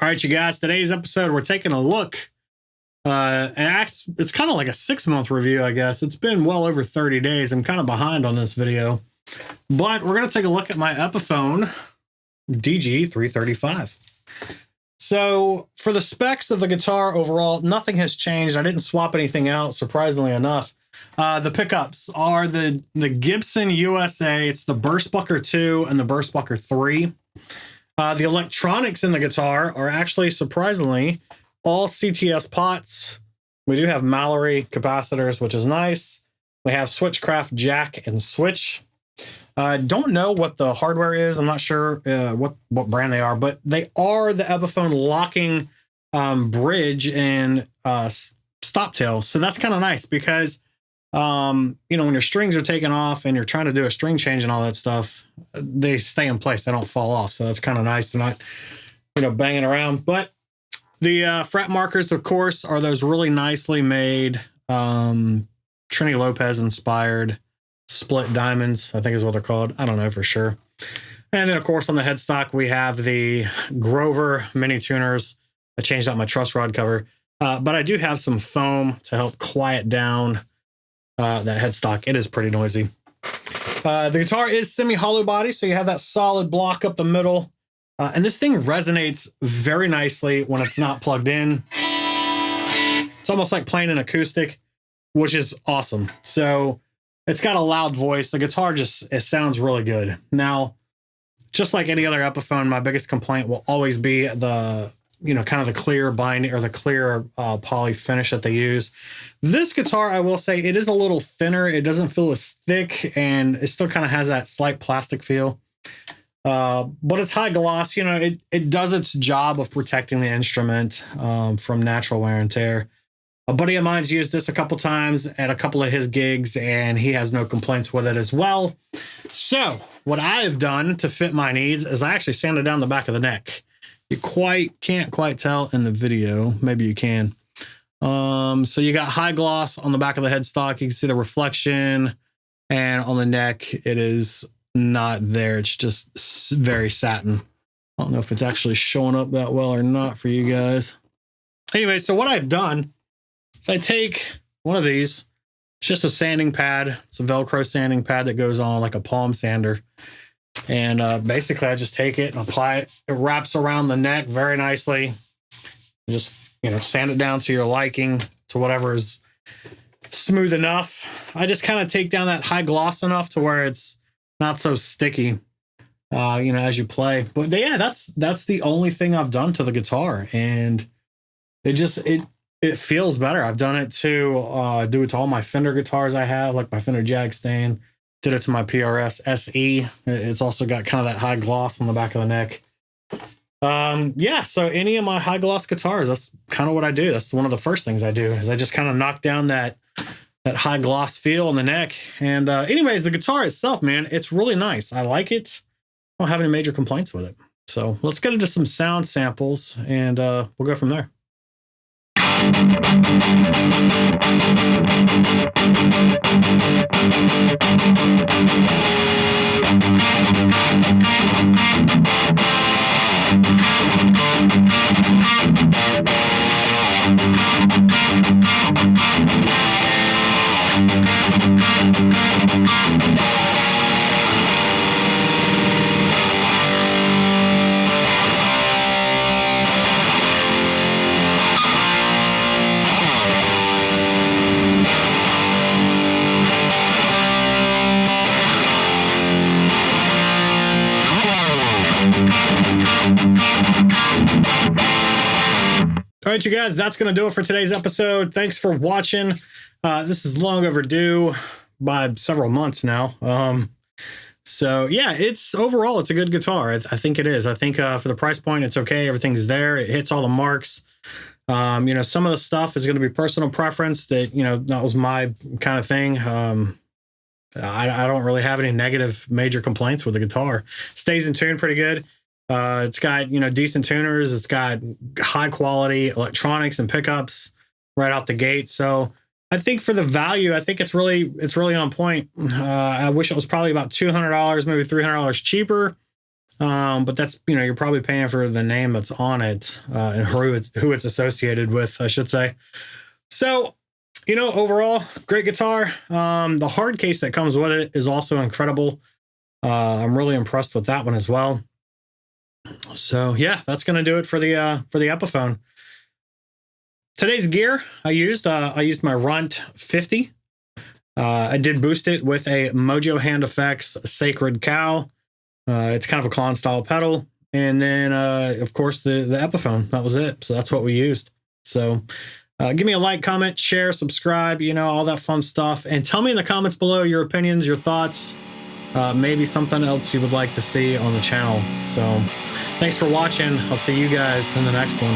All right, you guys, today's episode, we're taking a look. And it's kind of like a 6-month review, I guess. It's been well over 30 days. I'm kind of behind on this video. But we're going to take a look at my Epiphone DG335. So for the specs of the guitar overall, nothing has changed. I didn't swap anything out, surprisingly enough. The pickups are the Gibson USA. It's the Burstbucker 2 and the Burstbucker 3. The electronics in the guitar are actually, surprisingly, all CTS pots. We do have Mallory capacitors, which is nice. We have Switchcraft jack and switch. Don't know what the hardware is. I'm not sure what brand they are, but they are the Epiphone locking bridge and stop tail. So that's kind of nice because when your strings are taken off and you're trying to do a string change and all that stuff, they stay in place. They don't fall off. So that's kind of nice. They're not, banging around. But the fret markers, of course, are those really nicely made Trini Lopez inspired split diamonds, I think is what they're called. I don't know for sure. And then, of course, on the headstock, we have the Grover mini tuners. I changed out my truss rod cover. But I do have some foam to help quiet down that headstock. It is pretty noisy. The guitar is semi-hollow body, so you have that solid block up the middle. And this thing resonates very nicely when it's not plugged in. It's almost like playing an acoustic, which is awesome. So it's got a loud voice. The guitar it sounds really good. Now, just like any other Epiphone, my biggest complaint will always be the kind of the clear binding or the clear poly finish that they use. This guitar, I will say, it is a little thinner. It doesn't feel as thick, and it still kind of has that slight plastic feel. But it's high gloss. It does its job of protecting the instrument from natural wear and tear. A buddy of mine's used this a couple times at a couple of his gigs, and he has no complaints with it as well. So what I have done to fit my needs is I actually sanded down the back of the neck. You can't quite tell in the video. Maybe you can. So you got high gloss on the back of the headstock. You can see the reflection, and on the neck, it is not there. It's just very satin. I don't know if it's actually showing up that well or not for you guys. Anyway, so what I've done is I take one of these. It's just a sanding pad. It's a Velcro sanding pad that goes on like a palm sander. And basically, I just take it and apply it. It wraps around the neck very nicely. Just, sand it down to your liking, to whatever is smooth enough. I just kind of take down that high gloss enough to where it's not so sticky, as you play. But yeah, that's the only thing I've done to the guitar. And it feels better. I've done it to do it to all my Fender guitars I have, like my Fender Jag Stand. Did it to my PRS SE. It's also got kind of that high gloss on the back of the neck. So any of my high gloss guitars, that's kind of what I do. That's one of the first things I do is I just kind of knock down that high gloss feel on the neck. And anyways, the guitar itself, man, it's really nice. I like it. I don't have any major complaints with it. So let's get into some sound samples and we'll go from there. All right, you guys, that's going to do it for today's episode. Thanks for watching. This is long overdue by several months now. So yeah, it's a good guitar. I think it is. I think for the price point, it's okay. Everything's there. It hits all the marks. Some of the stuff is going to be personal preference that, that was my kind of thing. I don't really have any negative major complaints with the guitar. Stays in tune pretty good. It's got, decent tuners. It's got high quality electronics and pickups right out the gate. So I think for the value, I think it's really on point. I wish it was probably about $200, maybe $300 cheaper. But that's, you're probably paying for the name that's on it, and who it's associated with, I should say. So, overall, great guitar. The hard case that comes with it is also incredible. I'm really impressed with that one as well. So yeah, that's going to do it for the Epiphone. Today's gear I used my Runt 50. I did boost it with a Mojo Hand Effects Sacred Cow. It's kind of a clon style pedal. And then, of course, the Epiphone. That was it. So that's what we used. So give me a like, comment, share, subscribe, all that fun stuff. And tell me in the comments below your opinions, your thoughts, maybe something else you would like to see on the channel. So thanks for watching. I'll see you guys in the next one.